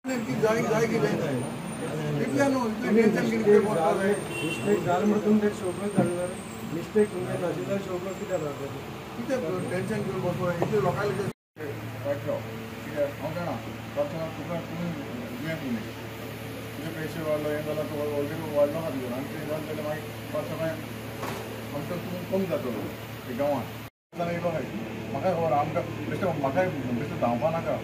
Mistake झालं म्हणून ते शोकलो जाणार मिस्टेक म्हणजे तहसीलदार शोकलो किती राहतात टेन्शन घेऊन बसलो इथे लोकांना वाटलो हांव जाणा पर्सनल तुका तुम्ही तुजे पैसे वाडलो हें जालां तो ऑलरेडी वाडलो आहा तुजो आनी तें जालें जाल्यार मागीर पर्सनल आमचो तूं कमी जातलो ते गांवांत जाल्यार येयलो हाय म्हाका खबर आमकां बेश्टो म्हाका बेश्टो धांवपा नाका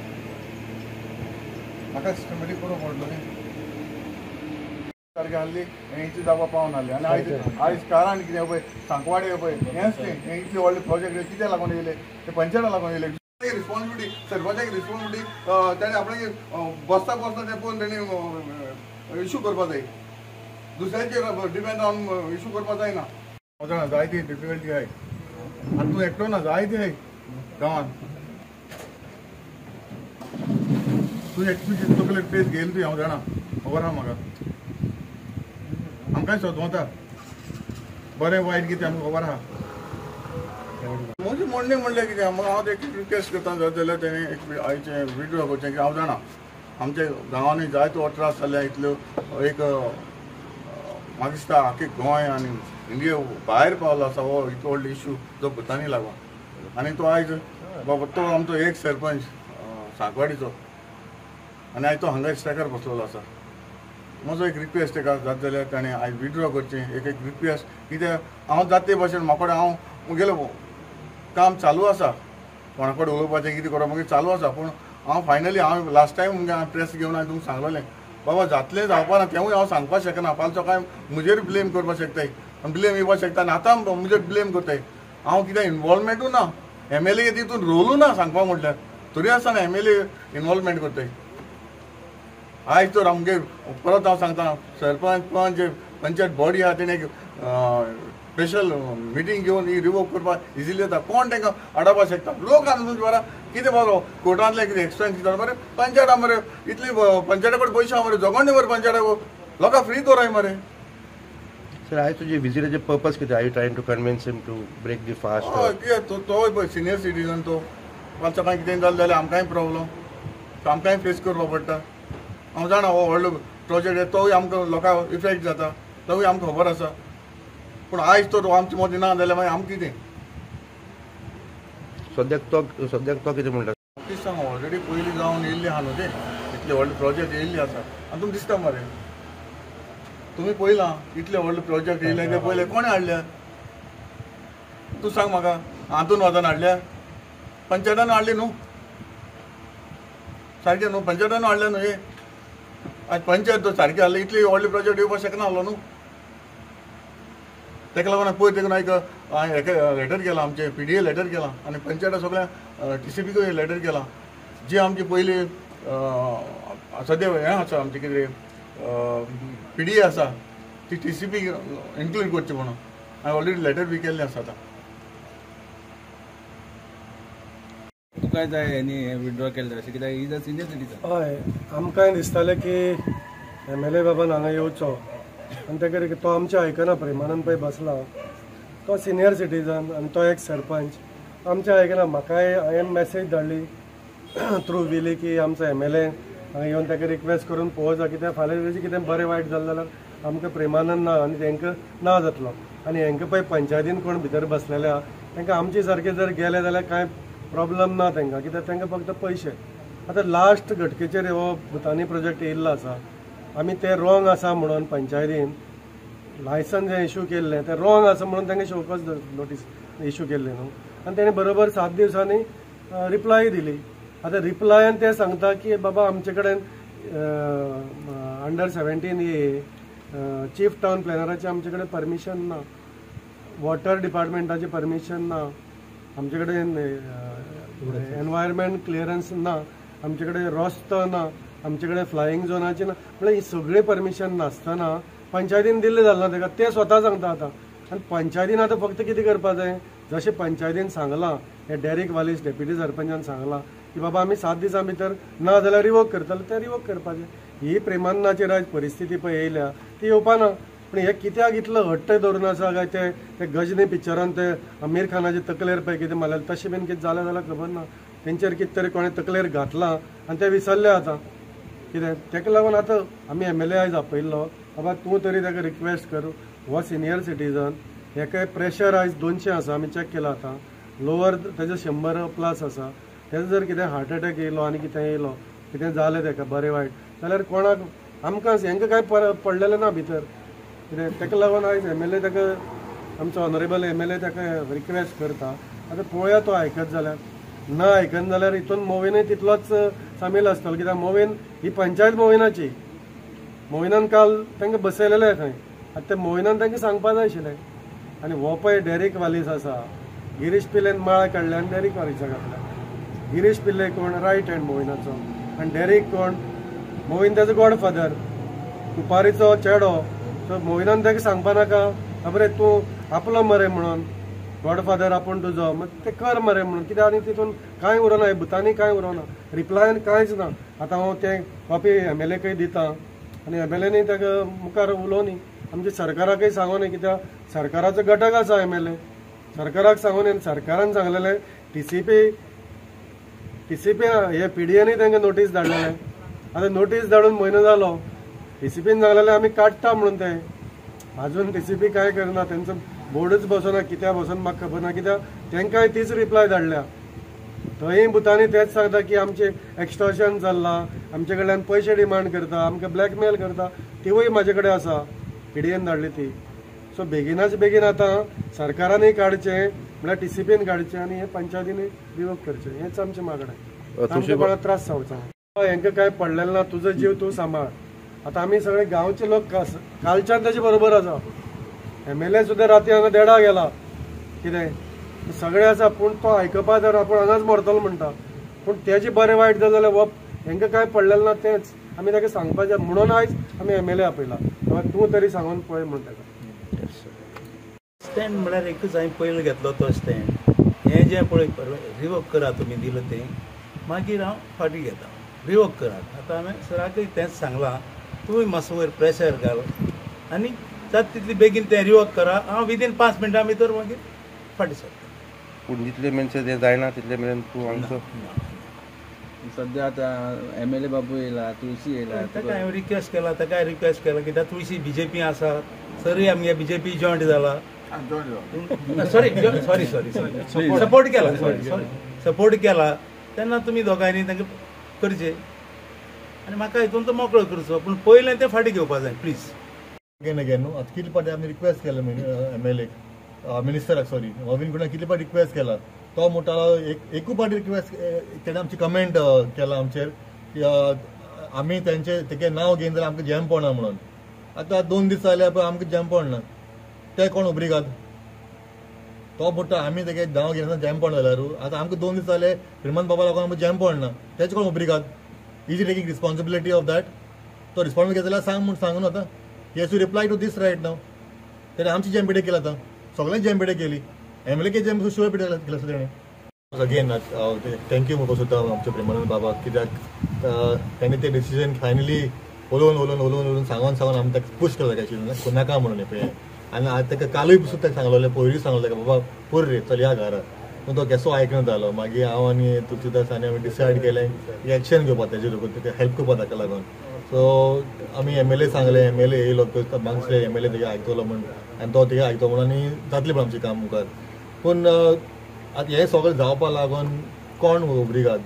म्हाका सिस्टमॅटीक करूंक पडटलो न्ही सारकें आहली हें इतलें जावपा पावना आहलें आनी आयज कारण कितें पळय सांकवाडे पळय हेंच न्ही हें इतले व्हडले प्रोजेक्ट कित्याक लागून येयले ते पंचायता लागून येयले रिस्पॉन्सिबिलिटी सरपंचाक रिस्पॉन्सिबिलिटी ताणें आपणाक बसता तें पळोवन ताणें इशू करपा जाय दुसऱ्याचेर डिपेंड रावन इशू करपा जायना जाणा जायती डिफिकल्टी आहाय आनी तूं एकटो ना जायती आहाय गांवांत तूं एकटो तकले प्लेस घेयला तुवें हांव जाणा खबर आहा म्हाका आमकां सोदवता बरें वायट कितें आमकां खबर आहा म्हणजे म्हणलें कितें हांव एक रिक्वेस्ट करता जाल्यार तेणें एक आयचें विड्रॉ करचें की हांव जाणा आमच्या गांवांनी जायतो त्रास जाल्या इतल्यो एक म्हाका दिसता आख्खे गोंय आनी इंडिया भायर पावलो आसा हो इतलो व्हडलो इशू जो भुतानी लागून आनी तो आयज बाबा तो आमचो एक सरपंच सांकवाडीचो आनी आयज तो हांगा स्ट्रायकार बसलेलो आसा म्हजो एक रिक्वेस्ट ताका जाता जाल्यार ताणें आयज विड्रॉ करचें एक रिक्वेस्ट कित्याक हांव जाता ते भाशेन म्हाका हांव मुगेलो काम चालू आसा कोणा कडेन उलोवपाचें कितें करप मागीर चालू आसा पूण हांव फायनली हांव लास्ट टायम मुगे प्रेस घेवन हांवें तुमकां सांगलोलें बाबा जातलें जावपा ना तेंवूय हांव सांगपाक शकना फाल्यां सकाळीं म्हजेर ब्लेम करपाक शकताय ब्लेम येवपाक शकता आनी आतां म्हजेर ब्लेम करताय हांव कितें इनवॉल्वमेंटूय ना MLA तितून रोलू ना सांगपाक म्हटल्यार तरी आसतना MLA इनवॉल्वमेंट करताय आयज तर आमगे परत हांव सांगता सरपंच पंचायत बॉडी आहा तेणें एक स्पेशल मिटींग घेवन ही रिवोक करपाक इजिली जाता कोण तांकां आडावपाक शकता लोक आतां तुमचे बरा कितें बरो कोर्टांतले कितें एक्सपेन्स दिता मरे पंचायता मरे इतली पंचायता कडेन पयशे आहा मरे जगोंडे मरे पंचायता लोकांक फ्री दवराय मरे Sir, I thought your visitor's purpose किती? Are you trying to convince him to break the fast? तो सिनियर सिटीजन तो फाल्यां सकाळीं कितें जालें जाल्यार आमकांय प्रॉब्लम आमकांय फेस करपा पडटा हांव जाणा हो व्हडलो प्रोजेक्ट तोय आमकां लोकांक इफेक्ट जाता तोय आमकां खबर आसा पूण आयज तो आमचे मदीं ना जाल्यार मागीर आमकां कितें सद्याक तो कितें म्हणटा दिसता ऑलरेडी पयलीं जावन येयल्ली आहा न्हू ते इतले व्हडले प्रोजेक्ट येयल्ले आसा आनी तुमकां दिसता मरे तुमी पयलां इतले व्हडले प्रोजेक्ट येयले ते पयले कोणें हाडल्या तूं सांग म्हाका हातून वचून हाडल्या पंचायतान हाडली न्हू सारकें न्हू पंचायतान हाडल्या न्हू हे आज पंचायत सारकें हाडलें इतले व्हडले प्रोजेक्ट येवपाक शकना आसलो न्हू ताका लागून पयर देखून हांवें लेटर केलां आमचे PDA लेटर केलां आनी पंचायता सगळ्या TCPकूय लेटर केलां जी आमची पयली सद्या हें आसा आमचें कितें PDA आसा ती TCP इन्क्लूड करची म्हणून हांवें ऑलरेडी लेटर बी केल्लें आसा आतां तुका जाय आनी विड्रॉ केलें अशें कित्याक इज अ सिनियर सिटीजन हय आमकांय दिसतालें की MLA बाबान हांगा येवचो आनी ताका तो आमचें आयकना प्रेमानंद पळय बसला तो सिनियर सिटीजन आनी तो एक सरपंच आमचें आयकना म्हाकाय हांवें मॅसेज धाडली थ्रू विली की आमचो MLA हांगा येवन ताका रिक्वेस्ट करून पळोवचा कित्याक फाल्यां तेजें कितें बरें वायट जालें जाल्यार आमकां प्रेमानंद ना आनी तांकां ना जातलो आनी हांकां पळय पंचायतीन कोण भितर बसलेले आहा तांकां आमचे सारके जर गेले जाल्यार कांय प्रॉब्लम ना तांकां कित्याक तांकां फक्त पयशे आतां लास्ट घटकेचेर हो भुतानी प्रोजेक्ट येयल्लो आसा आमी ते रॉंग आसा म्हणून पंचायतीन लायसन्स जें इशू केल्लें तें रॉंग आसा म्हणून तांकां शोकॉज नोटीस इशू केल्लें न्हू आनी ताणें बरोबर 7 दिवसांनी रिप्लाय दिली आतां रिप्लायान ते सांगता की बाबा आमचे कडेन अंडर 17 ही चीफ टावन प्लॅनराची आमचे कडेन परमिशन ना वॉटर डिपार्टमेंटाची परमिशन ना आमचे कडेन एनवायरमेंट क्लियरन्स ना आमचे कडेन रस्तो ना आमचे कडेन फ्लायींग झोनाची ना म्हळ्यार ही सगळी परमिशन नासतना पंचायतीन दिल्लें जालें ना ताका ते स्वता सांगता आतां आनी पंचायतीन आतां फक्त कितें करपा जाय जशें पंचायतीन सांगलां हे डेरिक वालीस डेप्युटी सरपंचान सांगलां की बाबा आमी 7 दिसां भितर ना जाल्यार रिवोक करतले ते रिवोक करपाचें ही प्रेमानंदाचेर आयज परिस्थिती पळय येयल्या ती येवपाना पूण हे कित्याक इतलो हट्ट धरून आसा काय ते गजनी पिक्चरान ते आमीर खानाचे तकलेर पळय कितें मारलें तशें बीन कितें जालें जाल्यार खबर ना तेंचेर कितें तरी कोणें तकलेर घातलां आनी ते विसरले आतां कित्याक ताका लागून आतां आमी MLA आयज आपयल्लो बाबा तूं तरी ताका रिक्वेस्ट कर हो सिनियर सिटीजन हेका प्रेशर आयज 200 आसा आमी चॅक केला आतां लोवर तेजे 100+ आसा तेजो जर कितें हार्ट अटॅक येयलो आनी कितें येयलो कितें जालें ताका बरें वायट जाल्यार कोणाक आमकां हेंकां कांय पडलेलें ना भितर कित्याक ताका लागून आयज MLA ताका आमचो ऑनरेबल MLA ताका रिक्वेस्ट करता आतां पळोवया तो आयकत जाल्यार ना आयकन जाल्यार हितून मोविनूय तितलोच सामील आसतलो कित्याक मोवीन ही पंचायत मोविनाची मोविनान काल तांकां बसयलेले खंय आतां ते मोविनान तांकां सांगपा जाय आशिल्लें आनी हो पळय डेरेक वालीस आसा गिरीश पिल्लेन माळ काडल्या आनी डेरेक वालीसा घातल्या गिरीश पिल्ले कोण रायट हँड मोविनाचो आनी डेरेक कोण मोविन तेजो गॉडफादर कुपारीचो चेडो सो मोविनान ताका सांगपा नाका बरें तूं आपलो मरे म्हणून गॉडफादर आपूण तुजो मग ते कर मरे म्हणून कित्याक आनी तितून कांय उरोना भुतांनी कांय उरोना रिप्लायन कांयच ना आतां हांव तें कॉपी MLAकय दिता आनी MLAनी ताका मुखार उलोवनी आमच्या सरकाराकय सांगोनी कित्याक सरकाराचो घटक आसा MLA सरकाराक सांगोनी सरकारान सांगलेलें TCP हे PDAनी तांकां नोटीस धाडलेलें आतां नोटीस धाडून म्हयनो जालो TCPन सांगलेलें आमी काडटा म्हणून तें अजून TCP काय करना तेंचो बोर्डच बसना कित्याक बसन म्हाका खबर ना कित्याक तांकांय तीच रिप्लाय धाडल्या थंय भुतांनी तेच सांगता की आमचे एक्स्टॉर्शन चल्ला आमचे कडल्यान पयशे डिमांड करता आमकां ब्लॅकमेल करता तिवूय म्हाजे कडेन आसा PDAन धाडली ती सो बेगिनाच बेगीन आतां सरकारानय काडचें म्हळ्यार TCPन काडचें आनी हे पंचायतीनी रिवोक करचें हेच आमचें मागणें आमकां कोणाक त्रास जावचो हेंकां काय पडलेलें ना तुजो जीव तूं सांबाळ आतां आमी सगळे गांवचे लोक कालच्यान ताचे बरोबर आसा MLA सुद्दां राती हांगा देडा गेला कितें सगळे आसा पूण तो आयकपा तर आपूण हांगाच मरतलो म्हणटा पूण तेजे बरें वायट जालें जाल्यार हो हेंकां काय पडलेलें ना तेंच आमी ताका सांगपाचें म्हणून आयज आमी MLA आपयला तूं तरी सांगून पळय म्हणून ताका स्टँड म्हळ्यार एकच हांवें पयलो घेतलो तो स्टँड हें जें पळय रिवोक करा तुमी दिलें तें मागीर हांव फाटीं घेता रिवोक करात आतां हांवें सराकय तेंच सांगलां तुमी मातसो वयर प्रेशर घाल आनी जाता तितली बेगीन तें रिवोक करा हांव विदीन 5 मिनटां भितर मागीर फाटीं सरता पूण जितले मेनचे तें जायना तितले मेरेन तूं हांगचो सध्या आतां MLA बाबू येयला तुळशी येयला ताका हांवें रिक्वेस्ट केला कित्याक तुळशी BJP आसा सरूय आमगे BJP जॉयंट जाला सॉरी सपोर्ट केला सपोर्ट केला तेन्ना तुमी दोगांयनी तांकां करचें आनी म्हाका हितून तो मोकळो करचो पूण पयलें तें फाटीं घेवपा जाय प्लीज अगेन न्हू आतां कितले फावटी आमी रिक्वेस्ट केला MLA मिनिस्टराक सॉरी नवीन कोणाक कितले फावटी रिक्वेस्ट केला तो म्हणटालो एकूच फावटी रिक्वेस्ट तेणें आमची कमेंट केला आमचेर की आमी तेंचें नांव घेवन जाल्यार आमकां जॅम पडना म्हणून आतां 2 दीस जाले पळय आमकां जॅम पडना ते कोण उबरी घात तो म्हणटा आमी तेगे नांव घेवन जॅम पडना जाल्यार आतां आमकां 2 दीस जाले श्रीमंत बाबा लागून आमकां जॅम पडना तेचे कोण उबरी घात is taking responsibility of that तो रिस्पॉन्सिबिलिटी घेतला सांग म्हणून सांगून आतां yes you reply to this right now तेणें आमची जॅम पिडे केली आतां सगळ्यांची जॅम पिडे केली MLA जॅम शिवाय पिडे केला आसा तेणें अगेन थँक्यू म्हणपाक सोदता आमचे प्रेमानंद बाबा कित्याक तेणें तें डिसिजन फायनली उलोवन सांगून आमी ताका पूश केला आशिल्लें नाका म्हणून पळय आनी आतां ताका कालूय सुद्दां सांगलोलें पयलीं सांगलोलें ताका बाबा पूर रे चल या घरा पूण तो केसो आयकना जालो मागीर हांव आनी तुळशीदास आनी आमी डिसायड केलें की एक्शन घेवपा तेजे ताका हेल्प करपा ताका लागून सो आमी MLA सांगलें MLA येयलो मागचे MLA तेगे आयकतलो म्हूण आनी तो तेगे आयकतो म्हणून आनी जातलें पण आमचें काम मुखार पूण आतां हें सगळें जावपा लागून कोण उबरी घात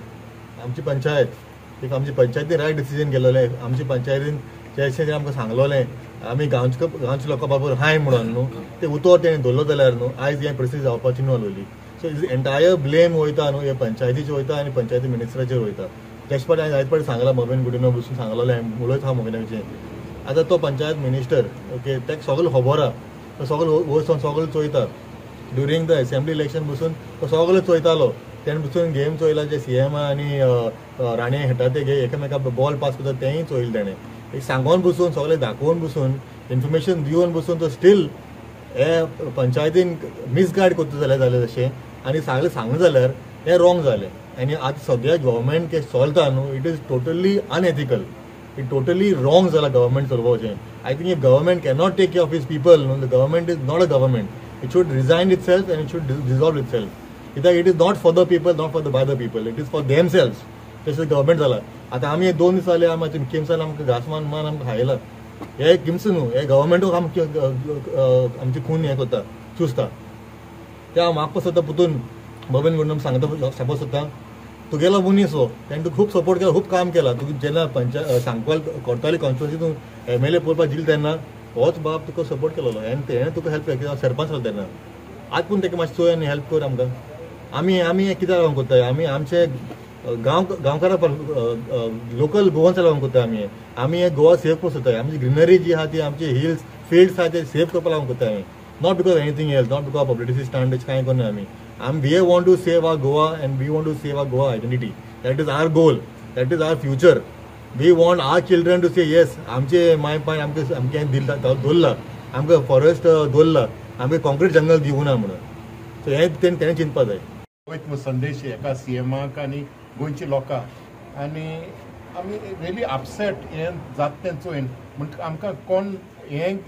आमची पंचायत एक आमची पंचायतीन रायट डिसिजन केल्लोलें आमची पंचायतीन जें आमकां सांगलोलें आमी गांवच्या लोकां बरोबर हाय म्हणून न्हू तें उतर तेणें धरलो जाल्यार न्हू आयज हें परिस्थिती जावपाची न्हू आसलोली सो एंटायर ब्लेम वयता न्हू हे पंचायतीचेर वयता आनी पंचायती मिनिस्टराचेर वयता तेच पाटी हांवें जायते पाटी सांगलां मोबायल गुडीनो बसून सांगलोलें उलयता हांव मोबायलाचेर आतां तो पंचायत मिनिस्टर ओके ताका सगळें खबर आहा तो सगळें वचून सगळें Choyta during the assembly election बसून तो सगळें चोयतालो तेणें बसून गेम चोयला जे CM आनी राणे खेळटा ते एकामेका बॉल पास करता तेंय चोयलें तेणें एक सांगोन बसून सगळें दाखोवन बसून इन्फॉर्मेशन दिवन बसून तो स्टील हे पंचायतीन मिसगायड करता जाल्यार तशें आनी सगळें सांगलें जाल्यार हें रॉंग जालें आनी आतां सद्या गव्हर्मेंट केस चलता न्हू it is totally unethical it totally wrong जाला गव्हर्मेंट चलोवपाचें I think if government cannot take care of his people न्हू the government is not a government it should resign itself and it should dissolve itself कित्याक it is not for the people not for the by the people it is for themselves तशें government जाला आतां आमी 2 दीस जाले आमी किम्सान आमकां घासमान मान आमकां खायला हे किम्स न्हू हे गव्हर्मेंटूच आमची खून हें करता चुसता ते हांव मागपा सोदता पुतून बबन गुंडम सांगपा सोदता तुगेलो मनीस हो ताणें तुका खूब सपोर्ट केला खूब काम केला तुका जेन्ना सांगवाल कोर्ताली कॉन्स्टिट्युन्सी तूं MLA पळोवपाक दिली तेन्ना होच बाब तुका सपोर्ट केलेलो आनी तेणें तुका हेल्प केला सरपंच जालो तेन्ना आज पूण ताका मातशें चोय आनी हेल्प कर आमकां आमी कित्याक लागून कोत्ताय आमी आमचे गांवकारां लोकल गोवन्स लागून कोत्ताय आमी हे गोवा सेव करपाक सोदताय आमची ग्रिनरी जी आहा ती आमचे हिल्स फिल्ड्स आहा ते सेव करपाक लागून कोत्ताय आमी not because anything else not because publicity stunt कांय करना आमी we want to save our Goa and we want to save our Goa identity that is our goal that is our future we want our children to say yes आमचे माय पाय आमकां दवरला आमकां forest दवरला आमकां कॉन्क्रीट जंगल दिवं ना म्हणून सो हें तेणें चिंतपा जाय वयत संदेश एका CMाक आनी गोंयची लोकां आनी आमी रियली अपसेट हें जाता तें चोयन म्हणटा आमकां कोण हें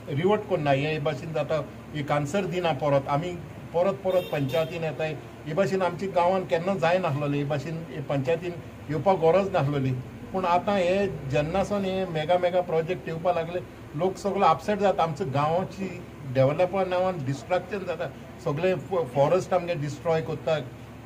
रिवोट कोन्ना हे भाशेन जाता एक आन्सर दिना परत आमी परत पंचायतीन येताय हे भाशेन आमच्या गांवांत केन्ना जाय नासलोली हे भाशेन पंचायतीन येवपाक गरज नासलोली पूण आतां हे जेन्नासून हे मेगा प्रोजेक्ट येवपाक लागले लोक सगळे अपसेट जाता आमच्या गांवाची डेव्हलपा नांवान डिस्ट्रक्शन जाता सगळे फॉरेस्ट आमगे डिस्ट्रॉय करता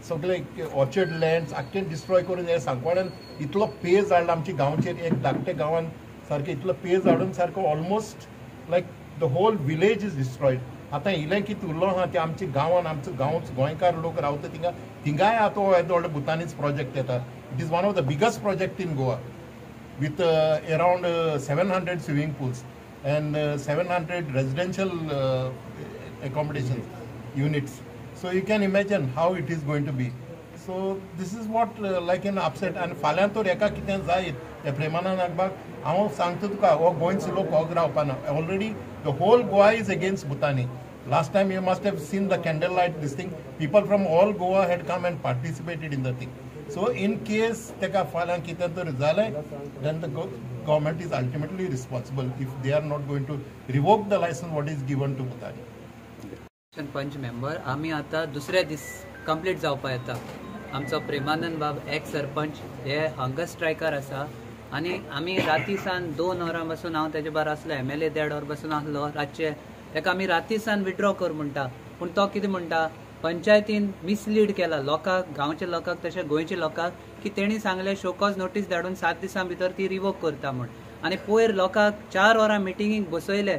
सगळे ऑर्चर्ड लँड्स आख्खे डिस्ट्रॉय करून हे सांकवाड्यान इतलो पेज हाडला आमच्या गांवचेर एक धाकटे गांवान सारके इतलो पेज हाडून सारको almost like the whole village is destroyed आतां इलें कितें उरलो आहा ते आमच्या गांवान आमचो गांवच गोंयकार लोक रावता थिंगाय आतां येदो व्हडलो भुतानीच प्रोजेक्ट येता it is one of the biggest project in Goa with around 700 swimming pools and 700 residential accommodation units. So you can imagine how it is going to be. So this is what like an upset and फाल्यां तर एका कितें जायत त्या प्रेमानंद नागबाक हांव सांगता तुका हो गोंयचो लोक हो रावपाना already the whole Goa is against Bhutani. Last time you must have seen the candlelight this thing. People from all Goa had come and participated in the thing. So in case teka falang kita to rezale, then the government is ultimately responsible if they are not going to revoke the license what is given to Bhutani. Panch member आम्ही आता दुसऱ्या दीस complete जावपा येता आमचो प्रेमानंद बाब x sarpanch हे hunger striker आसा आनी आमी राती सान 2 वरां बसून हांव तेजे बार आसलो MLA 1.5 वर बसून आसलो रातचे ताका आमी राती सान विड्रॉ कर म्हणटा पूण तो कितें म्हणटा पंचायतीन मिसलीड केला लोकांक गांवच्या लोकांक तशें गोंयच्या लोकांक की तेणी सांगले शोकॉज नोटीस धाडून 7 दिसां भितर ती रिवोक करता म्हण आनी पयर लोकांक 4 वरां मिटिंगेक बसयले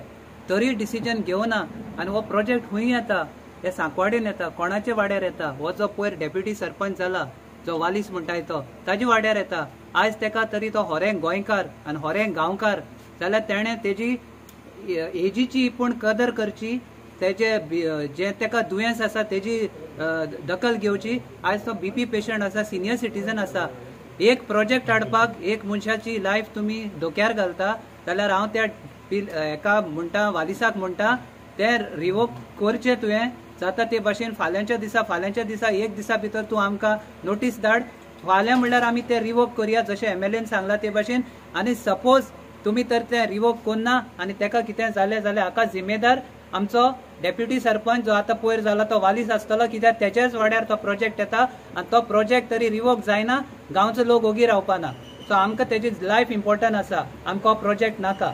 तरी डिसिजन घेवना आनी हो प्रोजेक्ट खंय येता हे सांकवाडेन येता कोणाच्या वाड्यार येता हो जो पयर डेप्युटी सरपंच जाला जो वालीस म्हणटाय तो ताजे वाड्यार येता आयज तेका तरी तो होरें गोंयकार आनी होरें गांवकार जाल्यार तेणें तेजी एजीची पूण कदर करची तेजे जे तेका दुयेंस आसा तेजी दखल घेवची आयज तो BP पेशंट आसा सिनियर सिटीजन आसा एक प्रोजेक्ट हाडपाक एक मनशाची लायफ तुमी धोक्यार घालता जाल्यार हांव त्या एका म्हणटा वालिसाक म्हणटा ते रिवोक करचे तुवें जाता ते भाशेन फाल्यांच्या दिसा एक दिसा भितर तूं आमकां नोटीस धाड फाल्यां म्हणल्यार आमी ते रिवोक करया जशें MLAन सांगला ते भाशेन आनी सपोज तुमी तर ते रिवोक करना आनी तेका कितें जालें जाल्यार हाका जिम्मेदार आमचो डेप्युटी सरपंच जो आतां पयर जाला तो वालीस आसतलो कित्याक तेच्याच वाड्यार तो प्रोजेक्ट येता आनी तो प्रोजेक्ट तरी रिवोक जायना गांवचो लोक ओगी रावपाना सो आमकां तेजी लायफ इम्पॉर्टंट आसा आमकां हो प्रोजेक्ट नाका